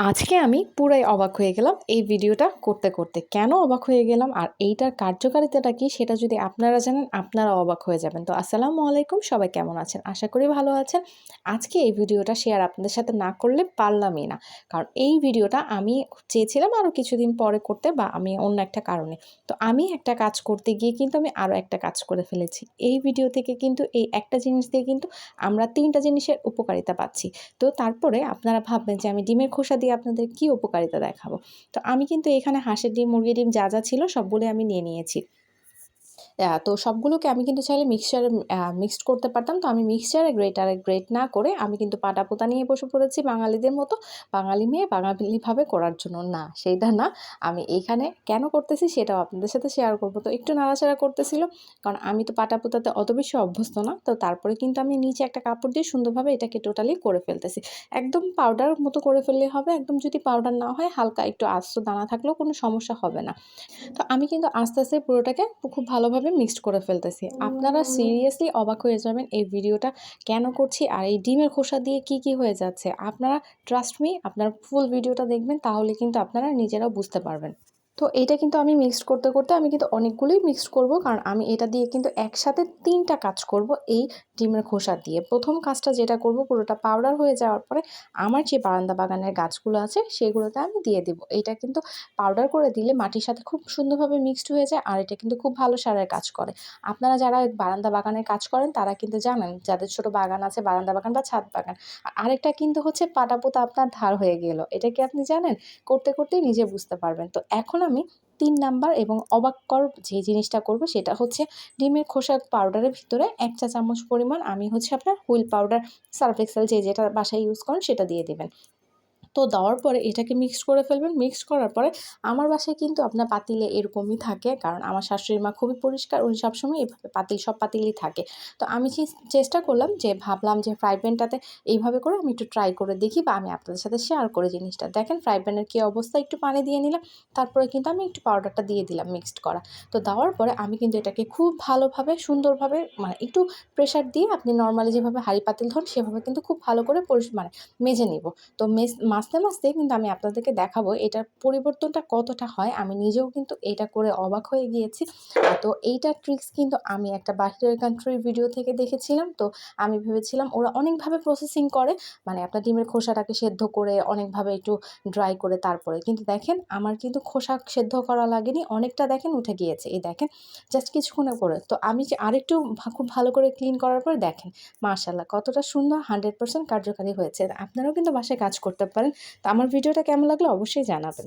আজকে আমি পুরাই অবাক হয়ে গেলাম এই ভিডিওটা করতে করতে। কেন অবাক হয়ে গেলাম আর এইটার কার্যকারিতাটা কি সেটা যদি আপনারা জানেন আপনারা অবাক হয়ে যাবেন। তো আসসালামু আলাইকুম, সবাই কেমন আছেন? আশা করি ভালো আছেন। আজকে এই ভিডিওটা শেয়ার আপনাদের সাথে না করলে পারলামই না। কারণ এই ভিডিওটা আমি চেয়েছিলাম আরও কিছুদিন পরে করতে, বা আমি অন্য একটা কারণে। তো আমি একটা কাজ করতে গিয়ে কিন্তু আমি আরও একটা কাজ করে ফেলেছি। এই ভিডিও থেকে কিন্তু এই একটা জিনিস দিয়ে কিন্তু আমরা ৩টা জিনিসের উপকারিতা পাচ্ছি। তো তারপরে আপনারা ভাববেন যে আমি ডিমের খোসা দিয়ে আপনাদের কি উপকারিতা দেখাবো। তো আমি কিন্তু এখানে হাঁসের ডিম, মুরগির ডিম যা যা ছিল সবগুলোই আমি নিয়ে নিয়েছি। তো সবগুলোকে আমি কিন্তু চাইলে মিক্সচারে মিক্সড করতে পারতাম। তো আমি মিক্সচারে গ্রেট না করে আমি কিন্তু পাটাপোতা নিয়ে বসে পড়েছি বাঙালিদের মতো। বাঙালি মেয়ে বাঙালিভাবে করার জন্য না, সেইটা না। আমি এইখানে কেন করতেছি সেটাও আপনাদের সাথে শেয়ার করব। তো একটু নাড়াচাড়া করতেছিল, কারণ আমি তো পাটাপোতাতে অত বেশি অভ্যস্ত না। তো তারপরে কিন্তু আমি নিচে একটা কাপড় দিয়ে সুন্দরভাবে এটাকে টোটালি করে ফেলতেছি। একদম পাউডার মতো করে ফেললেই হবে। একদম যদি পাউডার না হয়, হালকা একটু আস্ত দানা থাকলেও কোনো সমস্যা হবে না। তো আমি কিন্তু আস্তে আস্তে পুরোটাকে খুব ভালোভাবে মিক্সড করে ফেলতেছি। আপনারা সিরিয়াসলি অবাক হয়ে যাবেন এই ভিডিওটা কেন করছি আর এই ডিমের খোসা দিয়ে কি হয়ে যাচ্ছে। আপনারা ট্রাস্ট মি, আপনারা ফুল ভিডিওটা দেখবেন, তাহলে কিন্তু আপনারা নিজেরাও বুঝতে পারবেন। তো এইটা কিন্তু আমি মিক্সড করতে করতে আমি কিন্তু অনেকগুলোই মিক্সড করব, কারণ আমি এটা দিয়ে কিন্তু একসাথে 3টা কাজ করব এই ডিমের খোসা দিয়ে। প্রথম কাজটা যেটা করব, পুরোটা পাউডার হয়ে যাওয়ার পরে আমার যে বারান্দা বাগানের গাছগুলো আছে সেগুলোতে আমি দিয়ে দেব। এটা কিন্তু পাউডার করে দিলে মাটির সাথে খুব সুন্দরভাবে মিক্সড হয়ে যায়, আর এটা কিন্তু খুব ভালো সারের কাজ করে। আপনারা যারা বারান্দা বাগানের কাজ করেন তারা কিন্তু জানেন, যাদের ছোট বাগান আছে, বারান্দা বাগান বা ছাদ বাগান। আরেকটা কিন্তু হচ্ছে পাটাপোতা আপনার ধার হয়ে গেল, এটা কি আপনি জানেন? করতে করতেই নিজে বুঝতে পারবেন। তো এখন আমি ৩ নাম্বার এবং অবাককর যে জিনিসটা করব সেটা হচ্ছে ডিমের খোসা পাউডারের ভিতরে ১ চা চামচ পরিমাণ আমি হচ্ছে আপনার হুইল পাউডার, সার্ফ এক্সেল যে যেটা বাসায় ইউজ করেন সেটা দিয়ে দিবেন। তো দেওয়ার পরে এটাকে মিক্সড করে ফেলবেন। মিক্সড করার পরে আমার বাসায় কিন্তু আপনার পাতিলে এরকমই থাকে, কারণ আমার শাশুড়ি মা খুবই পরিষ্কার, উনি সবসময় এভাবে সব পাতিলই থাকে। তো আমি চেষ্টা করলাম, যে ভাবলাম যে ফ্রাই প্যানটাতে এইভাবে করে আমি একটু ট্রাই করে দেখি, বা আমি আপনাদের সাথে শেয়ার করি জিনিসটা। দেখেন ফ্রাই প্যানের কী অবস্থা, একটু পানি দিয়ে নিলাম, তারপরে কিন্তু আমি একটু পাউডারটা দিয়ে দিলাম মিক্সড করা। তো দেওয়ার পরে আমি কিন্তু এটাকে খুব ভালোভাবে সুন্দরভাবে, মানে একটু প্রেশার দিয়ে আপনি নর্মালি যেভাবে হাঁড়ি পাতিল ধরেন সেভাবে কিন্তু খুব ভালো করে মানে মেজে নিব। তো মাঝতে কিন্তু আমি আপনাদেরকে দেখাবো এটার পরিবর্তনটা কতটা হয়। আমি নিজেও কিন্তু এটা করে অবাক হয়ে গিয়েছি। তো এইটার ট্রিক্স কিন্তু আমি একটা বাহিরের কান্ট্রির ভিডিও থেকে দেখেছিলাম। তো আমি ভেবেছিলাম ওরা অনেকভাবে প্রসেসিং করে, মানে আপনার ডিমের খোসাটাকে সেদ্ধ করে অনেকভাবে একটু ড্রাই করে তারপরে। কিন্তু দেখেন আমার কিন্তু খোসা সেদ্ধ করা লাগেনি, অনেকটা দেখেন উঠে গিয়েছে। এই দেখেন জাস্ট কিছুক্ষণে করে। তো আমি যে আরেকটু খুব ভালো করে ক্লিন করার পরে দেখেন মাশাআল্লাহ কতটা সুন্দর, 100% কার্যকারী হয়েছে। আপনারাও কিন্তু বাসায় কাজ করতে পারেন। তো আমার ভিডিওটা কেমন লাগলো অবশ্যই জানাবেন।